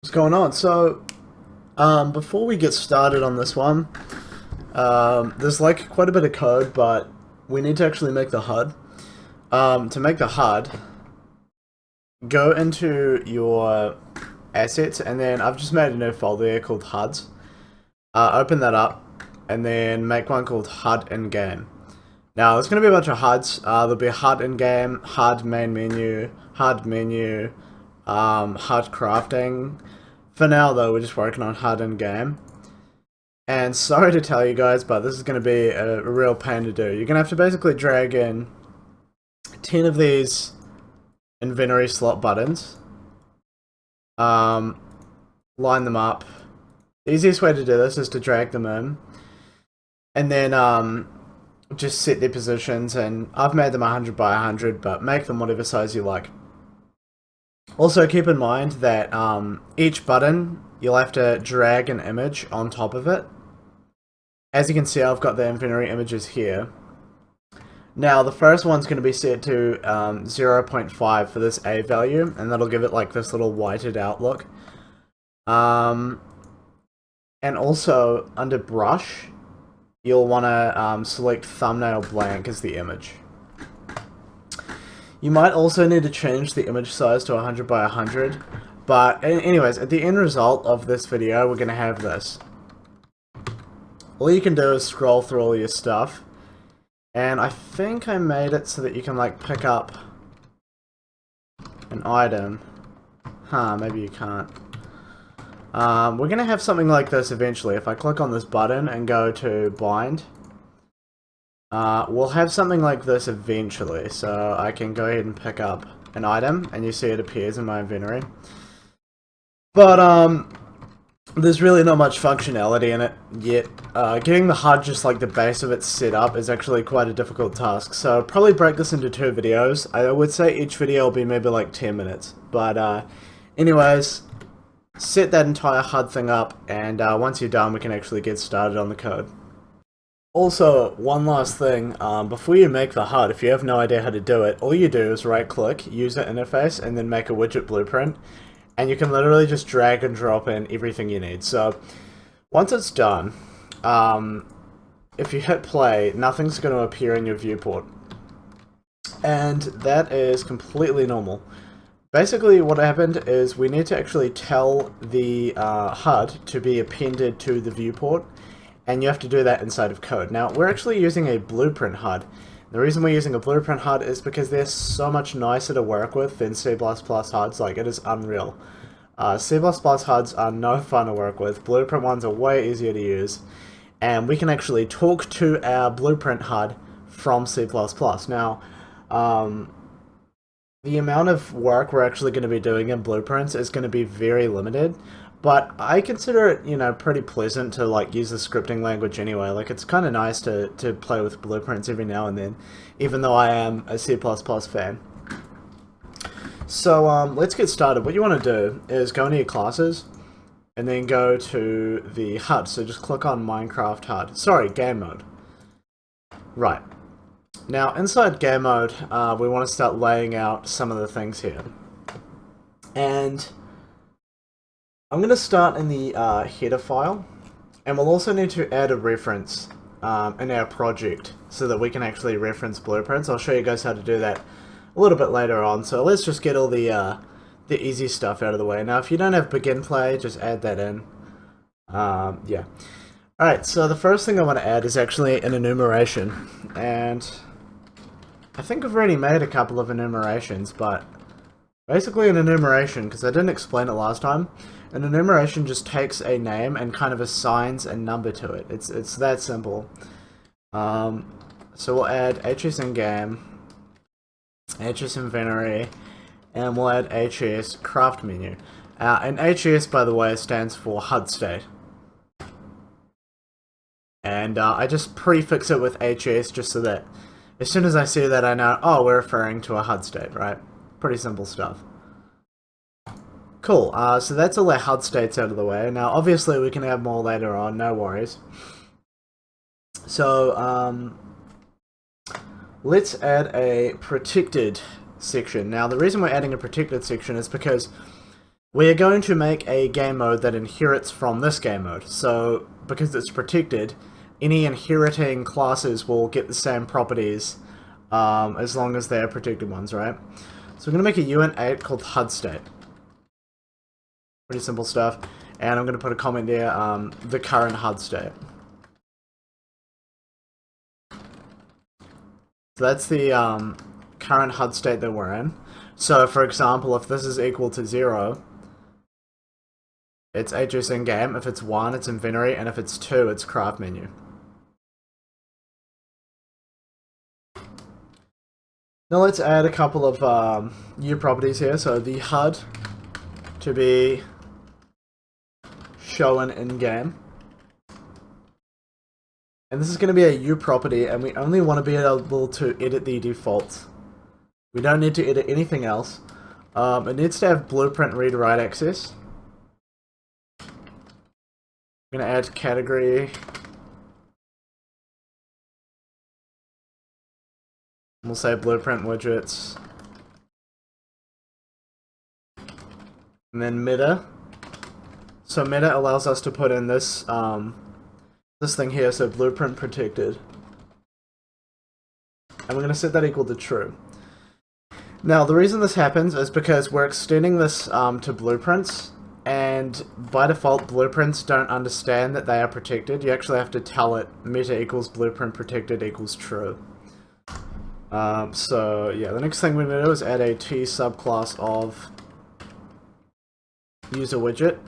What's going on? Before we get started on this one, there's like quite a bit of code, but we need to actually make the HUD. To make the HUD, go into your assets, and then I've just made a new folder here called HUDs. Open that up, and then make one called HUD in game. Now, there's going to be a bunch of HUDs. There'll be a HUD in game, HUD main menu, HUD menu, HUD crafting. For now, though, we're just working on HUD in game. And sorry to tell you guys, but this is going to be a real pain to do. You're going to have to basically drag in 10 of these inventory slot buttons. Line them up. The easiest way to do this is to drag them in. And then just set their positions. And I've made them 100 by 100, but make them whatever size you like. Also, keep in mind that each button, you'll have to drag an image on top of it. As you can see, I've got the inventory images here. Now, the first one's going to be set to 0.5 for this A value, and that'll give it like this little whited out look. And also, under brush, you'll want to select thumbnail blank as the image. You might also need to change the image size to 100 by 100, but anyways, at the end result of this video, we're going to have this. All you can do is scroll through all your stuff, and I think I made it so that you can like pick up an item. Maybe you can't. We're going to have something like this eventually. If I click on this button and go to bind, we'll have something like this eventually, so I can go ahead and pick up an item, and you see it appears in my inventory. But, there's really not much functionality in it yet. Getting the HUD just like the base of it set up is actually quite a difficult task, so probably break this into 2 videos. I would say each video will be maybe like 10 minutes, but, anyways, set that entire HUD thing up, and once you're done, we can actually get started on the code. Also, one last thing, before you make the HUD, if you have no idea how to do it, all you do is right click, user interface, and then make a widget blueprint, and you can literally just drag and drop in everything you need. So, once it's done, if you hit play, nothing's going to appear in your viewport. And that is completely normal. Basically, what happened is we need to actually tell the HUD to be appended to the viewport, and you have to do that inside of code. Now, we're actually using a blueprint HUD. The reason we're using a blueprint HUD is because they're so much nicer to work with than C++ HUDs. Like, it is unreal. C++ HUDs are no fun to work with. Blueprint ones are way easier to use. And we can actually talk to our blueprint HUD from C++. Now, the amount of work we're actually going to be doing in blueprints is going to be very limited. But I consider it, you know, pretty pleasant to like use the scripting language anyway. Like, it's kind of nice to play with blueprints every now and then, even though I am a C++ fan. So let's get started. What you want to do is go into your classes, and then go to the HUD. So just click on Minecraft HUD. Sorry, game mode. Right. Now, inside game mode, we want to start laying out some of the things here. And I'm going to start in the header file, and we'll also need to add a reference in our project so that we can actually reference blueprints. I'll show you guys how to do that a little bit later on, so let's just get all the easy stuff out of the way. Now, if you don't have begin play, just add that in. Yeah. Alright, so the first thing I want to add is actually an enumeration, and I think I've already made a couple of enumerations, but basically an enumeration, because I didn't explain it last time, an enumeration just takes a name and kind of assigns a number to it. It's that simple. So we'll add HS in game, HS inventory, and we'll add HS craft menu. And HS, by the way, stands for HUD state. And I just prefix it with HS just so that as soon as I see that I know, oh, we're referring to a HUD state, right? Pretty simple stuff. Cool, so that's all our HUD states out of the way. Now, obviously, we can add more later on, no worries. So, let's add a protected section. Now, the reason we're adding a protected section is because we are going to make a game mode that inherits from this game mode. So, because it's protected, any inheriting classes will get the same properties as long as they're protected ones, right? So we're going to make a uint8 called HUD state. Pretty simple stuff. And I'm going to put a comment there, the current HUD state. So that's the current HUD state that we're in. So for example, if this is equal to 0, it's HS in game. If it's 1, it's inventory, and if it's 2, it's craft menu. Now let's add a couple of new properties here. So the HUD to be shown in game. And this is going to be a U property, and we only want to be able to edit the defaults. We don't need to edit anything else. It needs to have blueprint read-write access. I'm going to add category. We'll say blueprint widgets. And then meta. So meta allows us to put in this this thing here, so blueprint protected. And we're going to set that equal to true. Now the reason this happens is because we're extending this to blueprints, and by default blueprints don't understand that they are protected. You actually have to tell it meta equals blueprint protected equals true. So yeah, the next thing we're going to do is add a T subclass of user widget.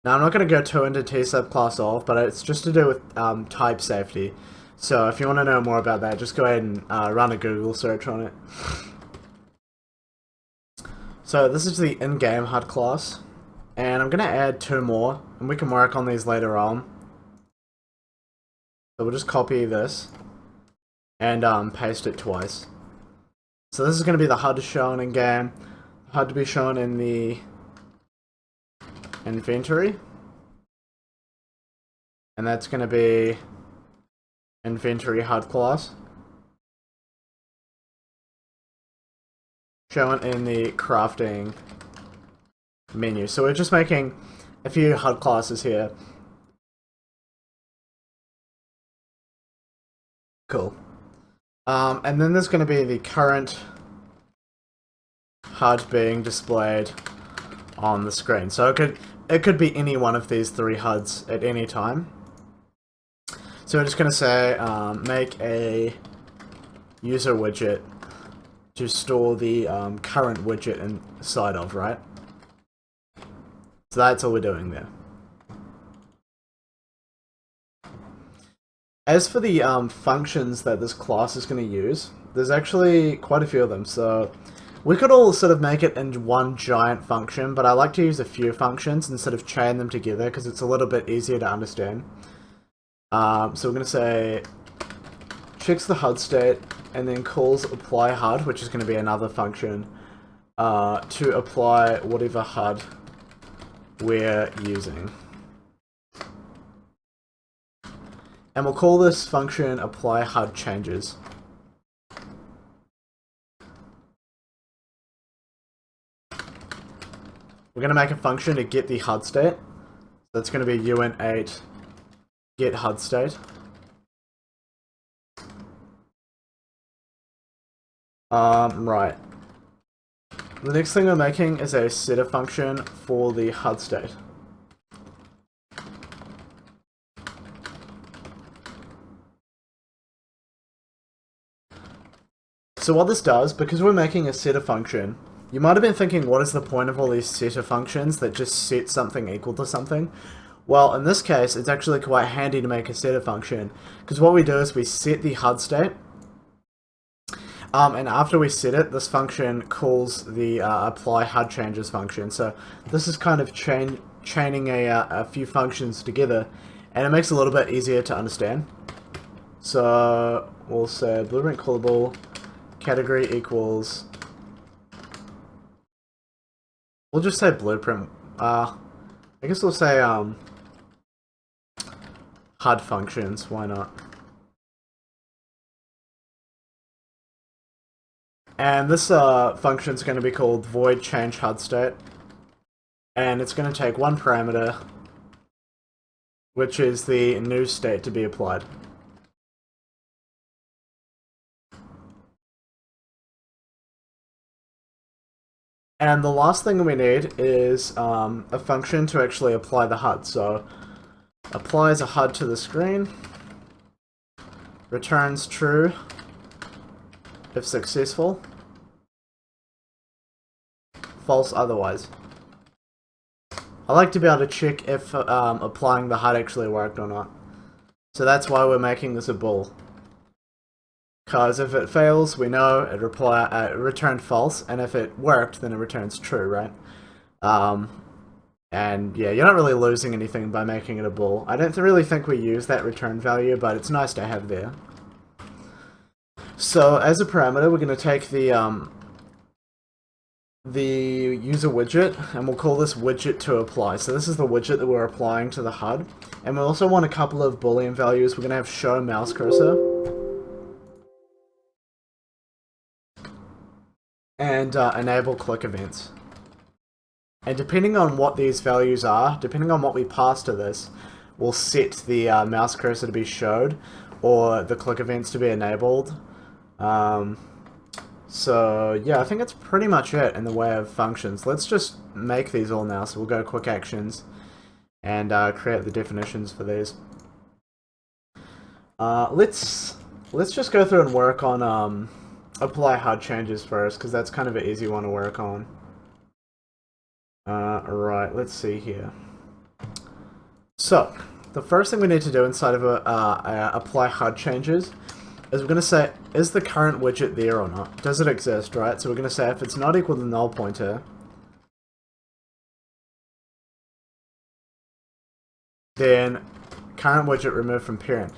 Now I'm not going to go too into T subclass of, but it's just to do with type safety. So if you want to know more about that, just go ahead and run a Google search on it. So this is the in-game HUD class, and I'm going to add 2 more, and we can work on these later on. So we'll just copy this and paste it twice. So this is going to be the HUD shown in game, HUD to be shown in the inventory, and that's going to be inventory HUD class shown in the crafting menu. So we're just making a few HUD classes here. Cool. And then there's going to be the current HUD being displayed on the screen. So it could be any one of these 3 HUDs at any time. So we're just going to say make a user widget to store the current widget inside of, right? So that's all we're doing there. As for the functions that this class is going to use, there's actually quite a few of them. So we could all sort of make it into one giant function, but I like to use a few functions and sort of chain them together because it's a little bit easier to understand. So we're going to say checks the HUD state and then calls apply HUD, which is going to be another function, to apply whatever HUD we're using. And we'll call this function apply HUD changes. We're going to make a function to get the HUD state. So that's going to be uint8 get HUD state. Right. The next thing we're making is a setter function for the HUD state. So what this does, because we're making a setter function, you might have been thinking, what is the point of all these setter functions that just set something equal to something? Well, in this case, it's actually quite handy to make a setter function, because what we do is we set the HUD state, and after we set it, this function calls the apply HUD changes function. So this is kind of chaining a few functions together, and it makes it a little bit easier to understand. So we'll say blueprint callable category equals, we'll just say blueprint, I guess we'll say HUD functions, why not? And this function is going to be called void change HUD state. And it's going to take one parameter, which is the new state to be applied. And the last thing we need is a function to actually apply the HUD. So applies a HUD to the screen, returns true if successful, false otherwise. I like to be able to check if applying the HUD actually worked or not. So that's why we're making this a bool. Because if it fails, we know it returned false, and if it worked, then it returns true, right? And yeah, you're not really losing anything by making it a bool. I don't really think we use that return value, but it's nice to have there. So as a parameter, we're going to take the user widget, and we'll call this widget to apply. So this is the widget that we're applying to the HUD. And we also want a couple of Boolean values. We're going to have show mouse cursor. And enable click events. And depending on what these values are, depending on what we pass to this, we'll set the mouse cursor to be showed, or the click events to be enabled. So yeah, I think that's pretty much it in the way of functions. Let's just make these all now. So we'll go quick actions and create the definitions for these. Let's just go through and work on apply HUD changes first, because that's kind of an easy one to work on. Right, let's see here. So the first thing we need to do inside of apply HUD changes is we're going to say, is the current widget there or not? Does it exist, right? So we're going to say if it's not equal to the null pointer, then current widget removed from parent.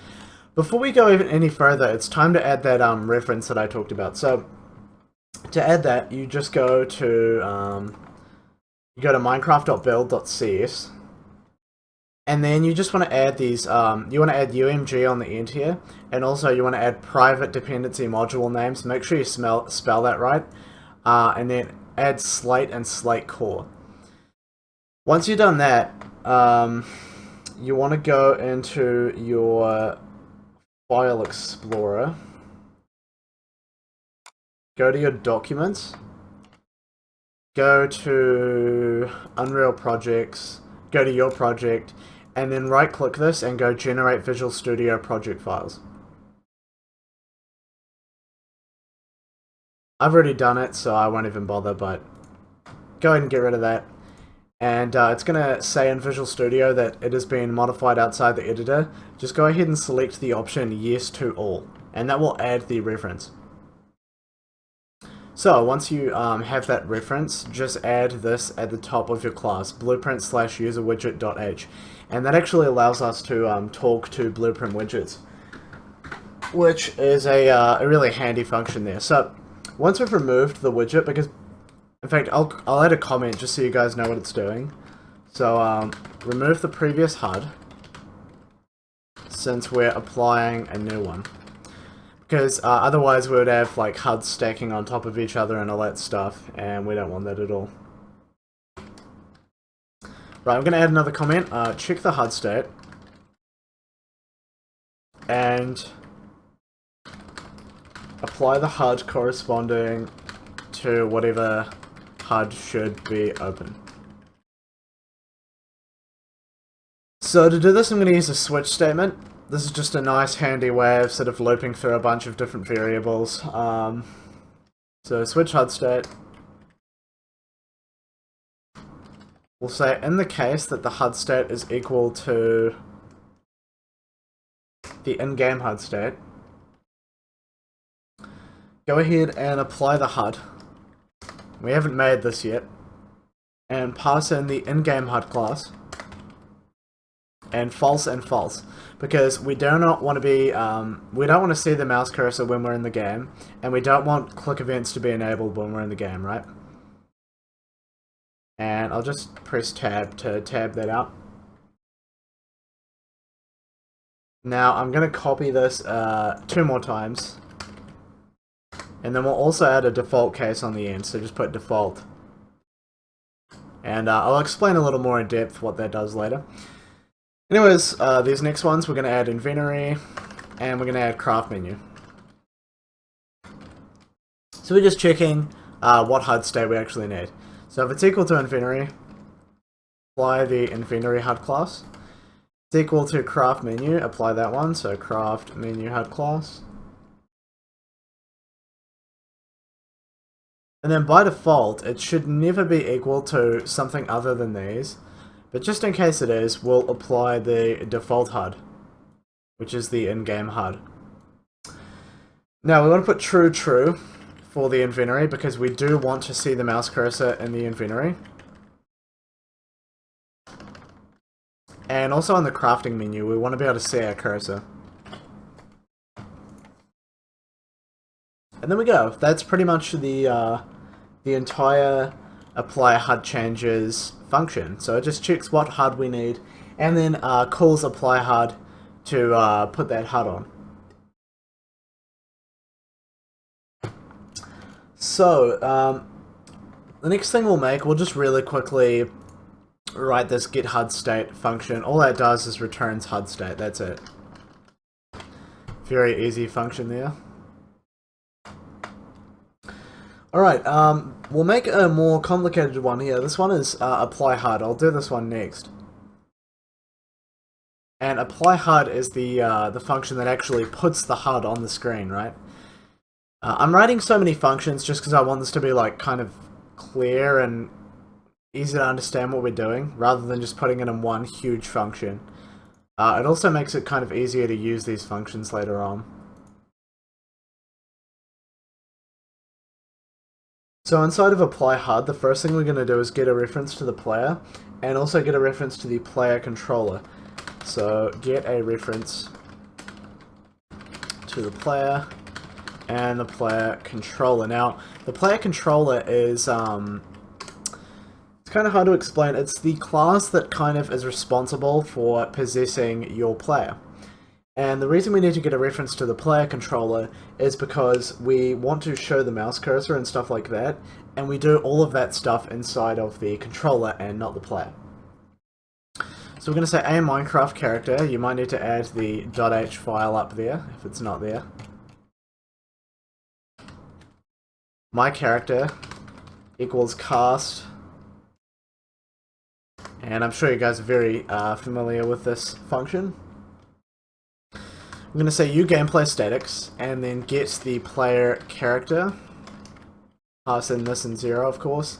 Before we go even any further, it's time to add that reference that I talked about. So to add that, you just go to minecraft.build.cs, and then you just want to add these. You want to add UMG on the end here, and also you want to add private dependency module names. Make sure you spell that right, and then add slate and slate core. Once you've done that, you want to go into your File Explorer, go to your documents, go to Unreal Projects, go to your project, and then right click this and go Generate Visual Studio Project Files. I've already done it, so I won't even bother, but go ahead and get rid of that. And it's going to say in Visual Studio that it has been modified outside the editor. Just go ahead and select the option Yes to All, and that will add the reference. So once you have that reference, just add this at the top of your class, blueprint/userWidget.h, and that actually allows us to talk to Blueprint widgets, which is a really handy function there. So once we've removed the widget, because in fact, I'll add a comment just so you guys know what it's doing. So, remove the previous HUD, since we're applying a new one. Because otherwise we would have like HUDs stacking on top of each other and all that stuff, and we don't want that at all. Right, I'm going to add another comment. Check the HUD state. And apply the HUD corresponding to whatever HUD should be open. So to do this, I'm going to use a switch statement. This is just a nice handy way of sort of looping through a bunch of different variables. So switch HUD state. We'll say in the case that the HUD state is equal to the in-game HUD state, go ahead and apply the HUD. We haven't made this yet. And pass in the in-game HUD class. And false, because we do not want to be, we don't want to see the mouse cursor when we're in the game, and we don't want click events to be enabled when we're in the game, right? And I'll just press tab to tab that out. Now I'm going to copy this 2 more times, And then we'll also add a default case on the end, so just put default. And I'll explain a little more in depth what that does later. Anyways, these next ones, we're going to add inventory, and we're going to add craft menu. So we're just checking what HUD state we actually need. So if it's equal to inventory, apply the inventory HUD class. If it's equal to craft menu, apply that one, so craft menu HUD class. And then by default, it should never be equal to something other than these. But just in case it is, we'll apply the default HUD, which is the in-game HUD. Now we want to put true true for the inventory because we do want to see the mouse cursor in the inventory. And also on the crafting menu, we want to be able to see our cursor. And there we go. That's pretty much the entire apply HUD changes function. So it just checks what HUD we need, and then calls apply HUD to put that HUD on. So the next thing we'll just really quickly write this get HUD state function. All that does is returns HUD state. That's it. Very easy function there. Alright, we'll make a more complicated one here. This one is apply HUD. I'll do this one next. And apply HUD is the function that actually puts the HUD on the screen, right? I'm writing so many functions just because I want this to be like kind of clear and easy to understand what we're doing, rather than just putting it in one huge function. It also makes it kind of easier to use these functions later on. So inside of apply HUD, the first thing we're going to do is get a reference to the player, and also get a reference to the player controller. So get a reference to the player and the player controller. Now, the player controller is, it's kind of hard to explain. It's the class that kind of is responsible for possessing your player. And the reason we need to get a reference to the player controller is because we want to show the mouse cursor and stuff like that, and we do all of that stuff inside of the controller and not the player. So we're going to say a Minecraft character. You might need to add the .h file up there if it's not there. My character equals cast, and I'm sure you guys are very familiar with this function. I'm going to say uGameplay statics, and then get the player character. Pass in this and 0, of course.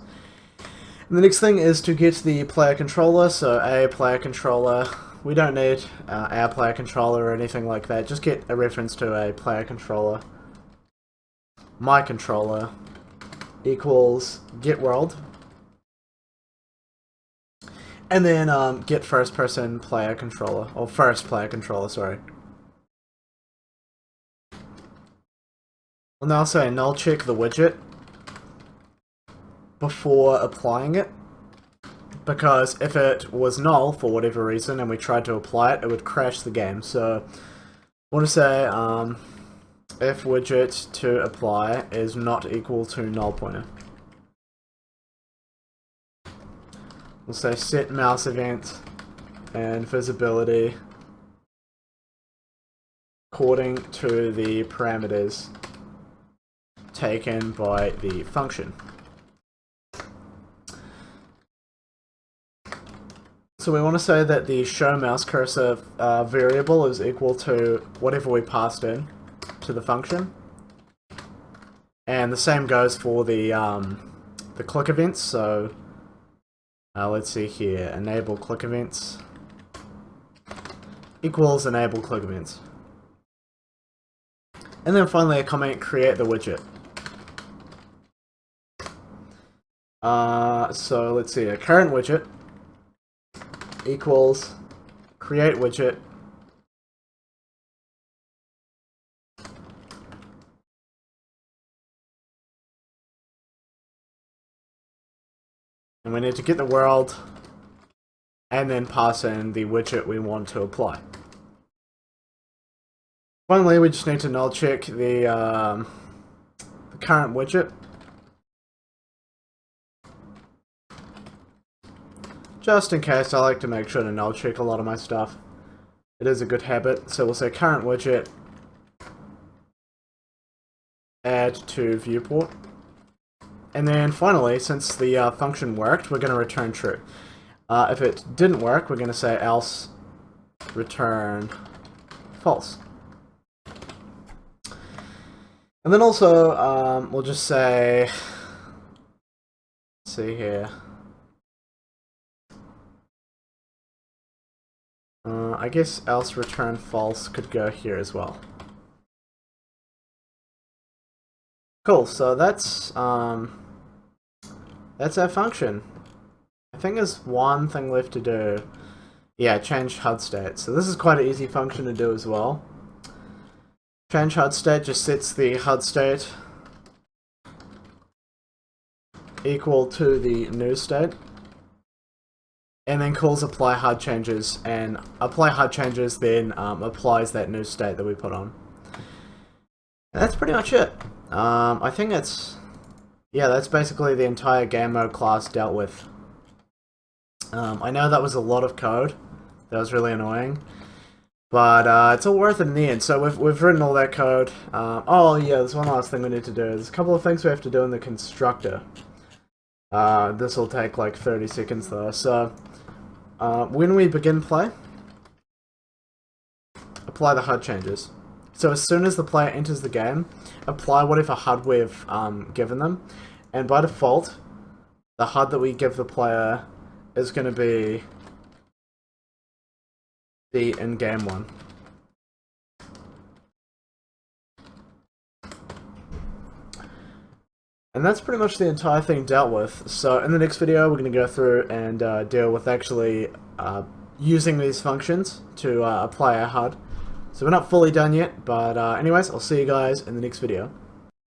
And the next thing is to get the player controller, so a player controller. We don't need our player controller or anything like that, just get a reference to a player controller. My controller equals get world. And then get first person player controller, or first player controller, sorry. We'll now say null check the widget before applying it, because if it was null for whatever reason and we tried to apply it, it would crash the game. So I want to say if widget to apply is not equal to null pointer. We'll say set mouse event and visibility according to the parameters taken by the function. So we want to say that the show mouse cursor variable is equal to whatever we passed in to the function, and the same goes for the click events. So let's see here, enable click events equals enable click events, and then finally a comment create the widget. So let's see, a current widget equals create widget and we need to get the world and then pass in the widget we want to apply. Finally, we just need to null check the current widget. Just in case, I like to make sure to null check a lot of my stuff. It is a good habit, so we'll say current widget, add to viewport. And then finally, since the function worked, we're going to return true. If it didn't work, we're going to say else return false. And then also, we'll just say, let's see here. I guess else return false could go here as well. Cool, so that's our function. I think there's one thing left to do. Yeah, change HUD state. So this is quite an easy function to do as well. Change HUD state just sets the HUD state equal to the new state. And then calls apply HUD changes, and apply HUD changes then applies that new state that we put on. And that's pretty much it. I think that's basically the entire game mode class dealt with. I know that was a lot of code. That was really annoying. But it's all worth it in the end. So we've written all that code. Oh yeah, there's one last thing we need to do. There's a couple of things we have to do in the constructor. This will take like 30 seconds though. So when we begin play, apply the HUD changes. So as soon as the player enters the game, apply whatever HUD we've given them. And by default, the HUD that we give the player is going to be the in-game one. And that's pretty much the entire thing dealt with. So in the next video, we're going to go through and deal with actually using these functions to apply our HUD. So we're not fully done yet, but anyways, I'll see you guys in the next video.